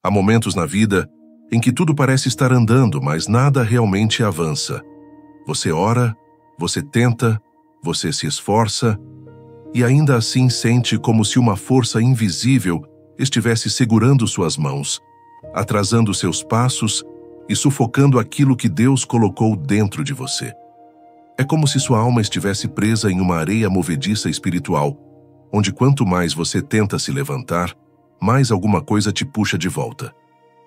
Há momentos na vida em que tudo parece estar andando, mas nada realmente avança. Você ora, você tenta, você se esforça e ainda assim sente como se uma força invisível estivesse segurando suas mãos, atrasando seus passos e sufocando aquilo que Deus colocou dentro de você. É como se sua alma estivesse presa em uma areia movediça espiritual, onde quanto mais você tenta se levantar, mais alguma coisa te puxa de volta.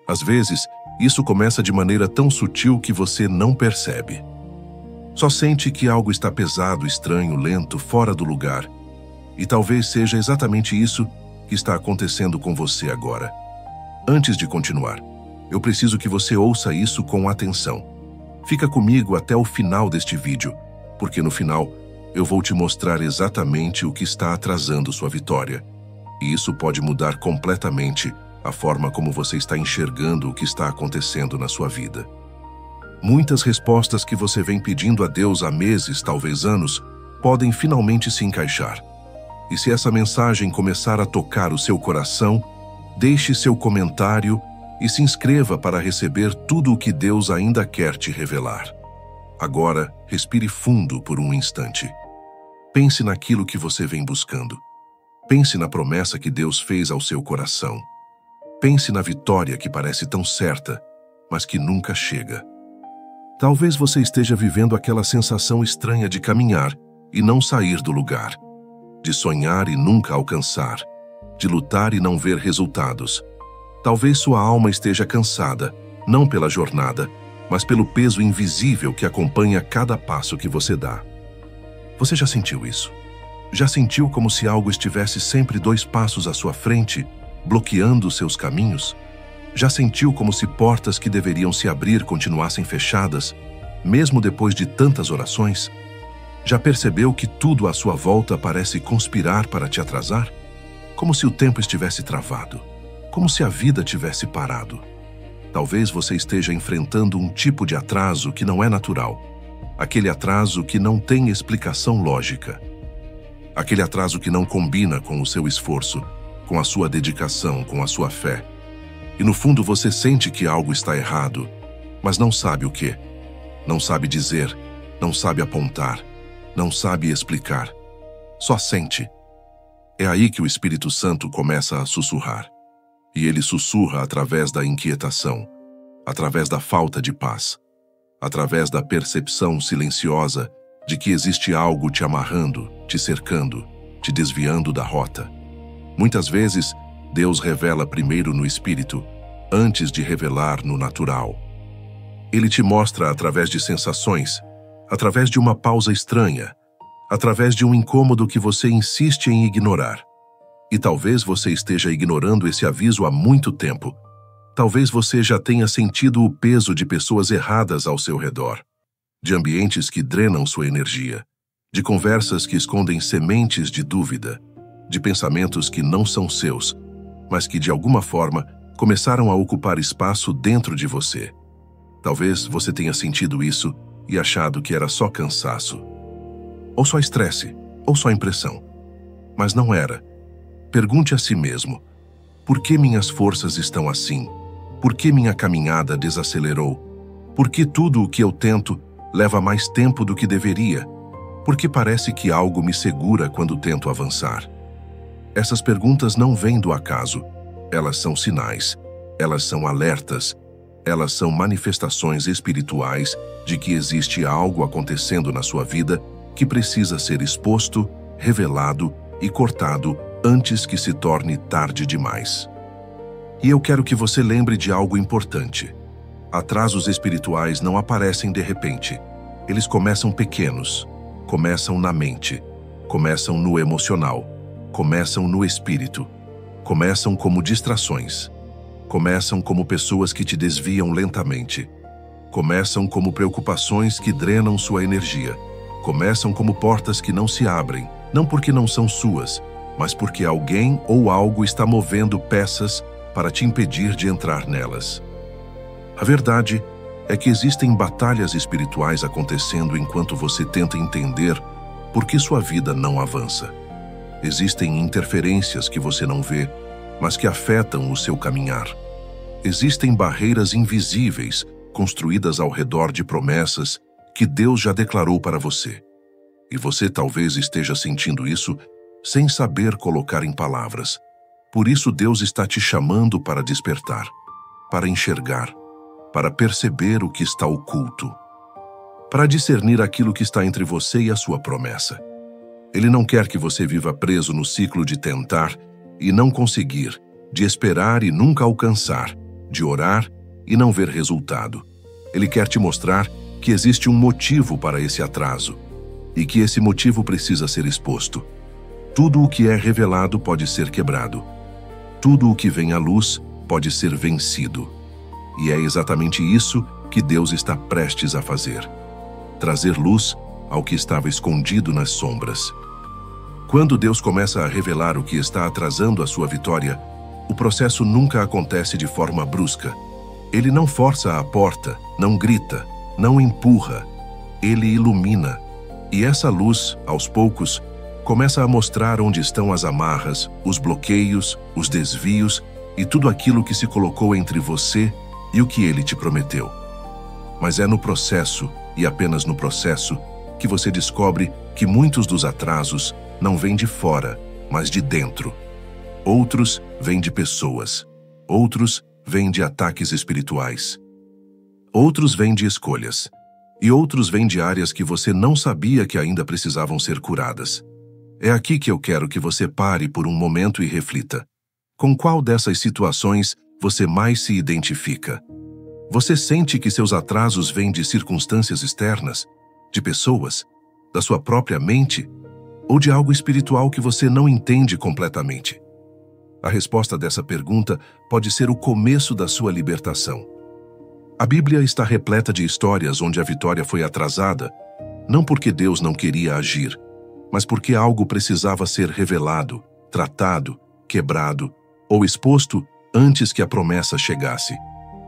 Às vezes, isso começa de maneira tão sutil que você não percebe. Só sente que algo está pesado, estranho, lento, fora do lugar. E talvez seja exatamente isso que está acontecendo com você agora. Antes de continuar, eu preciso que você ouça isso com atenção. Fica comigo até o final deste vídeo, porque no final eu vou te mostrar exatamente o que está atrasando sua vitória. E isso pode mudar completamente a forma como você está enxergando o que está acontecendo na sua vida. Muitas respostas que você vem pedindo a Deus há meses, talvez anos, podem finalmente se encaixar. E se essa mensagem começar a tocar o seu coração, deixe seu comentário e se inscreva para receber tudo o que Deus ainda quer te revelar. Agora, respire fundo por um instante. Pense naquilo que você vem buscando. Pense na promessa que Deus fez ao seu coração. Pense na vitória que parece tão certa, mas que nunca chega. Talvez você esteja vivendo aquela sensação estranha de caminhar e não sair do lugar, de sonhar e nunca alcançar, de lutar e não ver resultados. Talvez sua alma esteja cansada, não pela jornada, mas pelo peso invisível que acompanha cada passo que você dá. Você já sentiu isso? Já sentiu como se algo estivesse sempre 2 passos à sua frente, bloqueando seus caminhos? Já sentiu como se portas que deveriam se abrir continuassem fechadas, mesmo depois de tantas orações? Já percebeu que tudo à sua volta parece conspirar para te atrasar? Como se o tempo estivesse travado, como se a vida tivesse parado. Talvez você esteja enfrentando um tipo de atraso que não é natural, aquele atraso que não tem explicação lógica. Aquele atraso que não combina com o seu esforço, com a sua dedicação, com a sua fé. E no fundo você sente que algo está errado, mas não sabe o quê. Não sabe dizer, não sabe apontar, não sabe explicar. Só sente. É aí que o Espírito Santo começa a sussurrar. E ele sussurra através da inquietação, através da falta de paz, através da percepção silenciosa de que existe algo te amarrando, te cercando, te desviando da rota. Muitas vezes, Deus revela primeiro no Espírito, antes de revelar no natural. Ele te mostra através de sensações, através de uma pausa estranha, através de um incômodo que você insiste em ignorar. E talvez você esteja ignorando esse aviso há muito tempo. Talvez você já tenha sentido o peso de pessoas erradas ao seu redor, de ambientes que drenam sua energia, de conversas que escondem sementes de dúvida, de pensamentos que não são seus, mas que de alguma forma começaram a ocupar espaço dentro de você. Talvez você tenha sentido isso e achado que era só cansaço, ou só estresse, ou só impressão. Mas não era. Pergunte a si mesmo: por que minhas forças estão assim? Por que minha caminhada desacelerou? Por que tudo o que eu tento leva mais tempo do que deveria? Por que parece que algo me segura quando tento avançar? Essas perguntas não vêm do acaso. Elas são sinais, elas são alertas, elas são manifestações espirituais de que existe algo acontecendo na sua vida que precisa ser exposto, revelado e cortado antes que se torne tarde demais. E eu quero que você lembre de algo importante. Atrasos espirituais não aparecem de repente. Eles começam pequenos, começam na mente, começam no emocional, começam no espírito, começam como distrações, começam como pessoas que te desviam lentamente, começam como preocupações que drenam sua energia, começam como portas que não se abrem, não porque não são suas, mas porque alguém ou algo está movendo peças para te impedir de entrar nelas. A verdade é que existem batalhas espirituais acontecendo enquanto você tenta entender por que sua vida não avança. Existem interferências que você não vê, mas que afetam o seu caminhar. Existem barreiras invisíveis construídas ao redor de promessas que Deus já declarou para você. E você talvez esteja sentindo isso sem saber colocar em palavras. Por isso Deus está te chamando para despertar, para enxergar, para perceber o que está oculto, para discernir aquilo que está entre você e a sua promessa. Ele não quer que você viva preso no ciclo de tentar e não conseguir, de esperar e nunca alcançar, de orar e não ver resultado. Ele quer te mostrar que existe um motivo para esse atraso e que esse motivo precisa ser exposto. Tudo o que é revelado pode ser quebrado. Tudo o que vem à luz pode ser vencido. E é exatamente isso que Deus está prestes a fazer: trazer luz ao que estava escondido nas sombras. Quando Deus começa a revelar o que está atrasando a sua vitória, o processo nunca acontece de forma brusca. Ele não força a porta, não grita, não empurra. Ele ilumina. E essa luz, aos poucos, começa a mostrar onde estão as amarras, os bloqueios, os desvios e tudo aquilo que se colocou entre você e o que Ele te prometeu. Mas é no processo, e apenas no processo, que você descobre que muitos dos atrasos não vêm de fora, mas de dentro. Outros vêm de pessoas. Outros vêm de ataques espirituais. Outros vêm de escolhas. E outros vêm de áreas que você não sabia que ainda precisavam ser curadas. É aqui que eu quero que você pare por um momento e reflita. Com qual dessas situações você mais se identifica? Você sente que seus atrasos vêm de circunstâncias externas, de pessoas, da sua própria mente, ou de algo espiritual que você não entende completamente? A resposta dessa pergunta pode ser o começo da sua libertação. A Bíblia está repleta de histórias onde a vitória foi atrasada, não porque Deus não queria agir, mas porque algo precisava ser revelado, tratado, quebrado ou exposto antes que a promessa chegasse.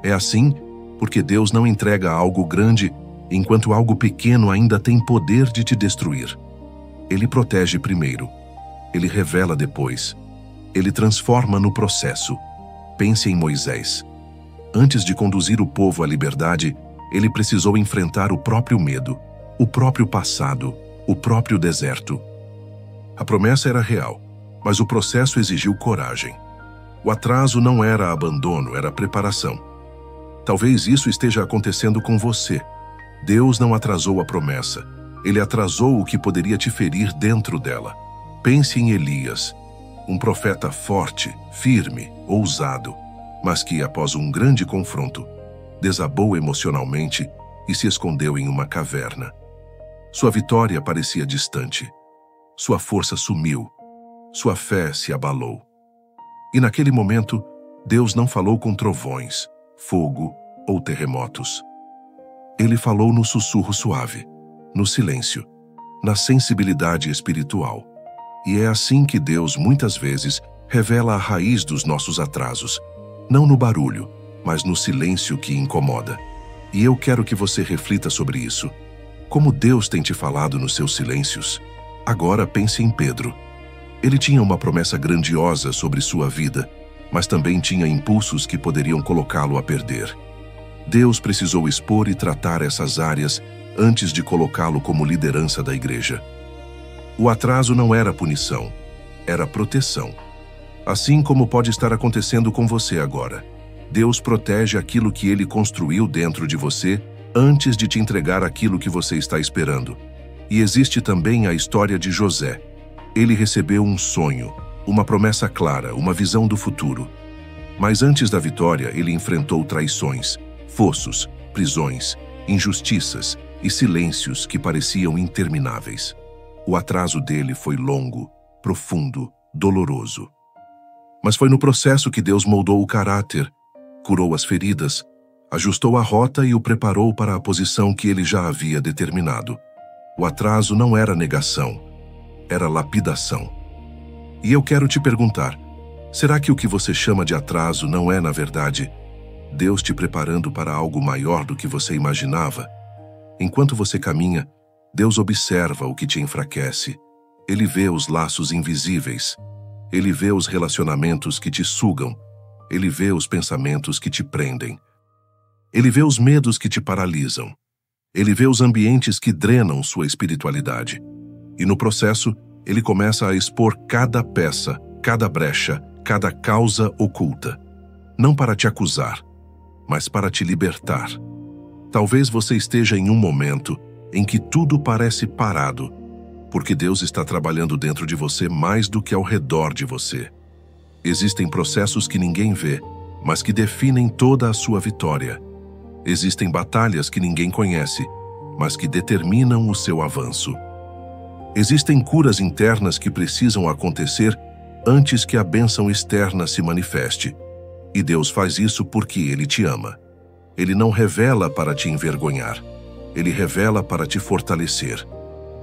É assim porque Deus não entrega algo grande enquanto algo pequeno ainda tem poder de te destruir. Ele protege primeiro. Ele revela depois. Ele transforma no processo. Pense em Moisés. Antes de conduzir o povo à liberdade, ele precisou enfrentar o próprio medo, o próprio passado, o próprio deserto. A promessa era real, mas o processo exigiu coragem. O atraso não era abandono, era preparação. Talvez isso esteja acontecendo com você. Deus não atrasou a promessa. Ele atrasou o que poderia te ferir dentro dela. Pense em Elias, um profeta forte, firme, ousado, mas que, após um grande confronto, desabou emocionalmente e se escondeu em uma caverna. Sua vitória parecia distante. Sua força sumiu. Sua fé se abalou. E naquele momento, Deus não falou com trovões, fogo ou terremotos. Ele falou no sussurro suave, no silêncio, na sensibilidade espiritual. E é assim que Deus, muitas vezes, revela a raiz dos nossos atrasos, não no barulho, mas no silêncio que incomoda. E eu quero que você reflita sobre isso. Como Deus tem te falado nos seus silêncios? Agora pense em Pedro. Ele tinha uma promessa grandiosa sobre sua vida, mas também tinha impulsos que poderiam colocá-lo a perder. Deus precisou expor e tratar essas áreas antes de colocá-lo como liderança da igreja. O atraso não era punição, era proteção. Assim como pode estar acontecendo com você agora. Deus protege aquilo que Ele construiu dentro de você antes de te entregar aquilo que você está esperando. E existe também a história de José. Ele recebeu um sonho, uma promessa clara, uma visão do futuro. Mas antes da vitória, ele enfrentou traições, fossos, prisões, injustiças e silêncios que pareciam intermináveis. O atraso dele foi longo, profundo, doloroso. Mas foi no processo que Deus moldou o caráter, curou as feridas, ajustou a rota e o preparou para a posição que ele já havia determinado. O atraso não era negação, era lapidação. E eu quero te perguntar, será que o que você chama de atraso não é, na verdade, Deus te preparando para algo maior do que você imaginava? Enquanto você caminha, Deus observa o que te enfraquece. Ele vê os laços invisíveis. Ele vê os relacionamentos que te sugam. Ele vê os pensamentos que te prendem. Ele vê os medos que te paralisam. Ele vê os ambientes que drenam sua espiritualidade. E no processo, ele começa a expor cada peça, cada brecha, cada causa oculta. Não para te acusar, mas para te libertar. Talvez você esteja em um momento em que tudo parece parado, porque Deus está trabalhando dentro de você mais do que ao redor de você. Existem processos que ninguém vê, mas que definem toda a sua vitória. Existem batalhas que ninguém conhece, mas que determinam o seu avanço. Existem curas internas que precisam acontecer antes que a bênção externa se manifeste. E Deus faz isso porque Ele te ama. Ele não revela para te envergonhar. Ele revela para te fortalecer.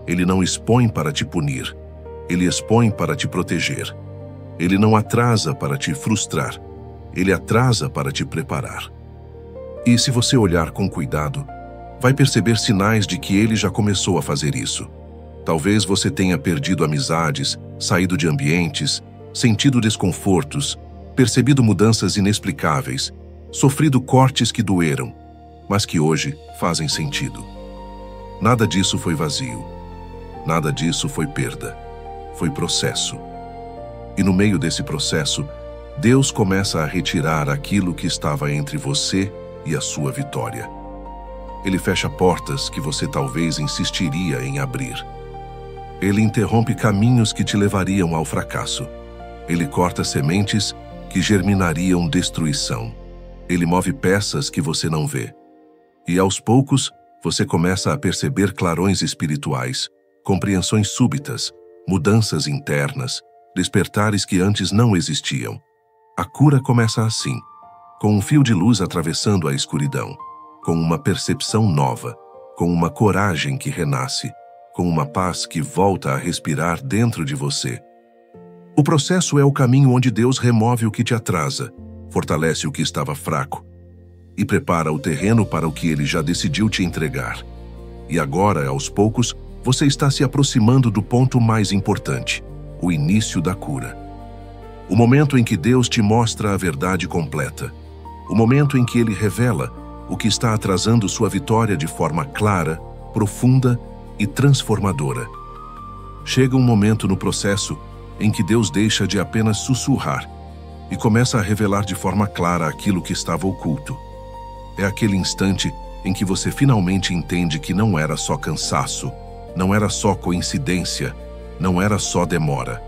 Ele não expõe para te punir. Ele expõe para te proteger. Ele não atrasa para te frustrar. Ele atrasa para te preparar. E se você olhar com cuidado, vai perceber sinais de que Ele já começou a fazer isso. Talvez você tenha perdido amizades, saído de ambientes, sentido desconfortos, percebido mudanças inexplicáveis, sofrido cortes que doeram, mas que hoje fazem sentido. Nada disso foi vazio. Nada disso foi perda. Foi processo. E no meio desse processo, Deus começa a retirar aquilo que estava entre você e a sua vitória. Ele fecha portas que você talvez insistiria em abrir. Ele interrompe caminhos que te levariam ao fracasso. Ele corta sementes que germinariam destruição. Ele move peças que você não vê. E aos poucos, você começa a perceber clarões espirituais, compreensões súbitas, mudanças internas, despertares que antes não existiam. A cura começa assim, com um fio de luz atravessando a escuridão, com uma percepção nova, com uma coragem que renasce, com uma paz que volta a respirar dentro de você. O processo é o caminho onde Deus remove o que te atrasa, fortalece o que estava fraco e prepara o terreno para o que Ele já decidiu te entregar. E agora, aos poucos, você está se aproximando do ponto mais importante, o início da cura. O momento em que Deus te mostra a verdade completa. O momento em que Ele revela o que está atrasando sua vitória de forma clara, profunda e transformadora. Chega um momento no processo em que Deus deixa de apenas sussurrar e começa a revelar de forma clara aquilo que estava oculto. É aquele instante em que você finalmente entende que não era só cansaço, não era só coincidência, não era só demora.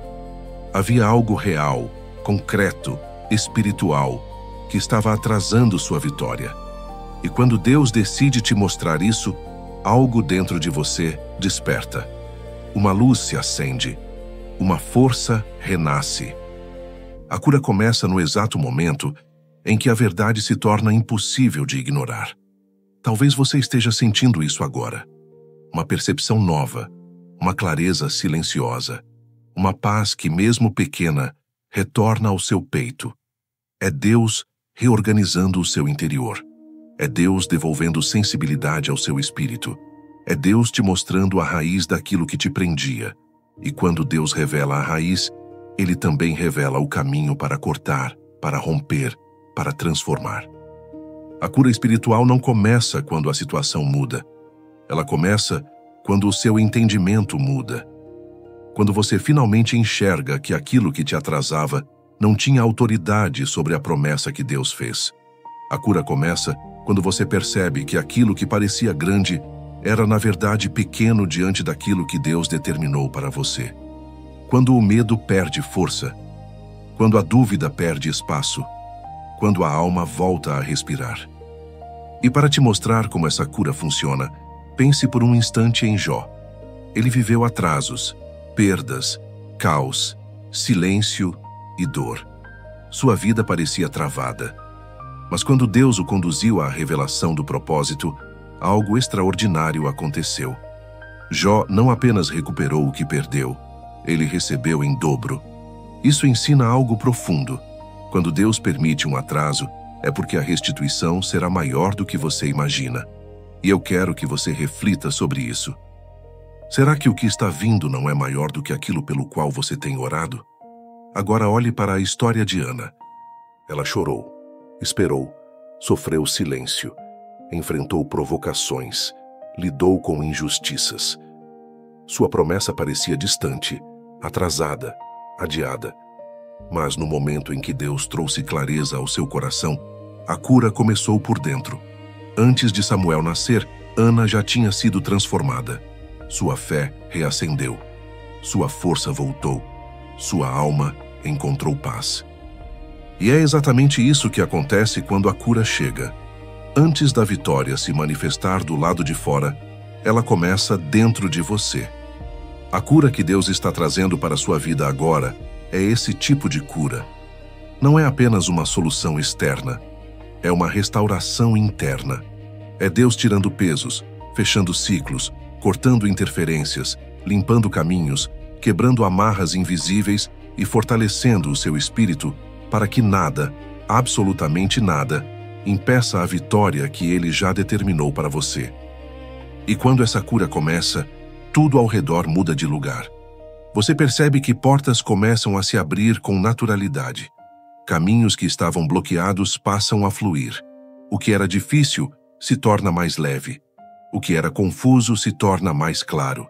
Havia algo real, concreto, espiritual, que estava atrasando sua vitória. E quando Deus decide te mostrar isso, algo dentro de você desperta. Uma luz se acende. Uma força renasce. A cura começa no exato momento em que a verdade se torna impossível de ignorar. Talvez você esteja sentindo isso agora. Uma percepção nova, uma clareza silenciosa, uma paz que, mesmo pequena, retorna ao seu peito. É Deus reorganizando o seu interior. É Deus devolvendo sensibilidade ao seu espírito. É Deus te mostrando a raiz daquilo que te prendia. E quando Deus revela a raiz, Ele também revela o caminho para cortar, para romper, para transformar. A cura espiritual não começa quando a situação muda. Ela começa quando o seu entendimento muda. Quando você finalmente enxerga que aquilo que te atrasava não tinha autoridade sobre a promessa que Deus fez. A cura começa quando você percebe que aquilo que parecia grande era, na verdade, pequeno diante daquilo que Deus determinou para você. Quando o medo perde força, quando a dúvida perde espaço, quando a alma volta a respirar. E para te mostrar como essa cura funciona, pense por um instante em Jó. Ele viveu atrasos, perdas, caos, silêncio e dor. Sua vida parecia travada. Mas quando Deus o conduziu à revelação do propósito, algo extraordinário aconteceu. Jó não apenas recuperou o que perdeu, ele recebeu em dobro. Isso ensina algo profundo. Quando Deus permite um atraso, é porque a restituição será maior do que você imagina. E eu quero que você reflita sobre isso. Será que o que está vindo não é maior do que aquilo pelo qual você tem orado? Agora olhe para a história de Ana. Ela chorou, esperou, sofreu silêncio, enfrentou provocações, lidou com injustiças. Sua promessa parecia distante, atrasada, adiada. Mas no momento em que Deus trouxe clareza ao seu coração, a cura começou por dentro. Antes de Samuel nascer, Ana já tinha sido transformada. Sua fé reacendeu. Sua força voltou. Sua alma encontrou paz. E é exatamente isso que acontece quando a cura chega. Antes da vitória se manifestar do lado de fora, ela começa dentro de você. A cura que Deus está trazendo para a sua vida agora é esse tipo de cura. Não é apenas uma solução externa, é uma restauração interna. É Deus tirando pesos, fechando ciclos, cortando interferências, limpando caminhos, quebrando amarras invisíveis e fortalecendo o seu espírito para que nada, absolutamente nada, impeça a vitória que Ele já determinou para você. E quando essa cura começa, tudo ao redor muda de lugar. Você percebe que portas começam a se abrir com naturalidade. Caminhos que estavam bloqueados passam a fluir. O que era difícil se torna mais leve. O que era confuso se torna mais claro.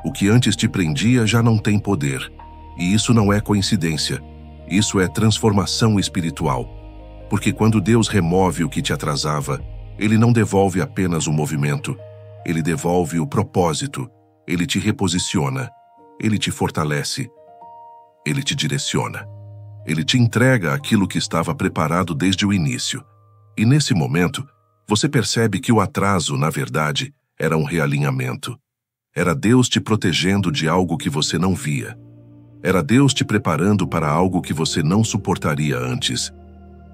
O que antes te prendia já não tem poder. E isso não é coincidência. Isso é transformação espiritual. Porque quando Deus remove o que te atrasava, Ele não devolve apenas o movimento. Ele devolve o propósito. Ele te reposiciona. Ele te fortalece. Ele te direciona. Ele te entrega aquilo que estava preparado desde o início. E nesse momento, você percebe que o atraso, na verdade, era um realinhamento. Era Deus te protegendo de algo que você não via. Era Deus te preparando para algo que você não suportaria antes.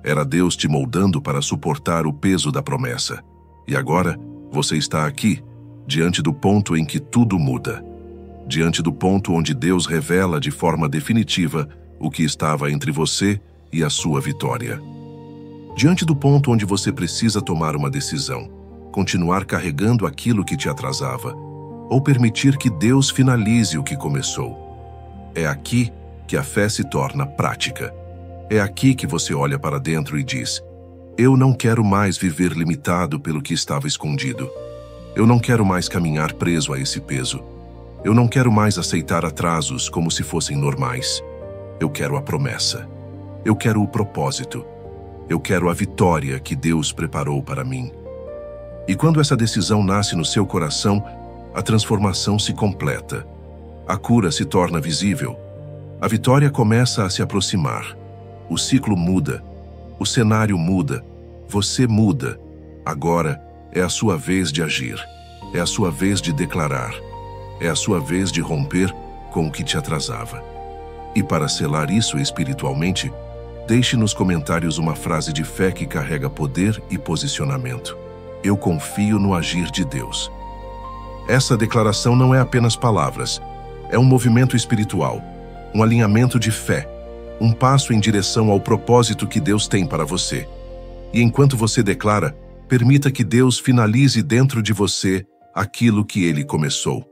Era Deus te moldando para suportar o peso da promessa. E agora, você está aqui, diante do ponto em que tudo muda. Diante do ponto onde Deus revela de forma definitiva o que estava entre você e a sua vitória. Diante do ponto onde você precisa tomar uma decisão, continuar carregando aquilo que te atrasava, ou permitir que Deus finalize o que começou. É aqui que a fé se torna prática. É aqui que você olha para dentro e diz: eu não quero mais viver limitado pelo que estava escondido. Eu não quero mais caminhar preso a esse peso. Eu não quero mais aceitar atrasos como se fossem normais. Eu quero a promessa. Eu quero o propósito. Eu quero a vitória que Deus preparou para mim. E quando essa decisão nasce no seu coração, a transformação se completa. A cura se torna visível. A vitória começa a se aproximar. O ciclo muda. O cenário muda. Você muda. Agora é a sua vez de agir. É a sua vez de declarar. É a sua vez de romper com o que te atrasava. E para selar isso espiritualmente, deixe nos comentários uma frase de fé que carrega poder e posicionamento. Eu confio no agir de Deus. Essa declaração não é apenas palavras. É um movimento espiritual, um alinhamento de fé, um passo em direção ao propósito que Deus tem para você. E enquanto você declara, permita que Deus finalize dentro de você aquilo que Ele começou.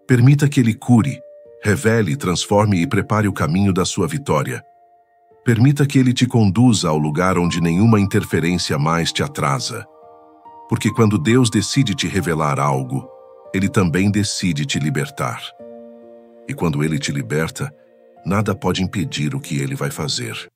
Permita que Ele cure, revele, transforme e prepare o caminho da sua vitória. Permita que Ele te conduza ao lugar onde nenhuma interferência mais te atrasa. Porque quando Deus decide te revelar algo, Ele também decide te libertar. E quando Ele te liberta, nada pode impedir o que Ele vai fazer.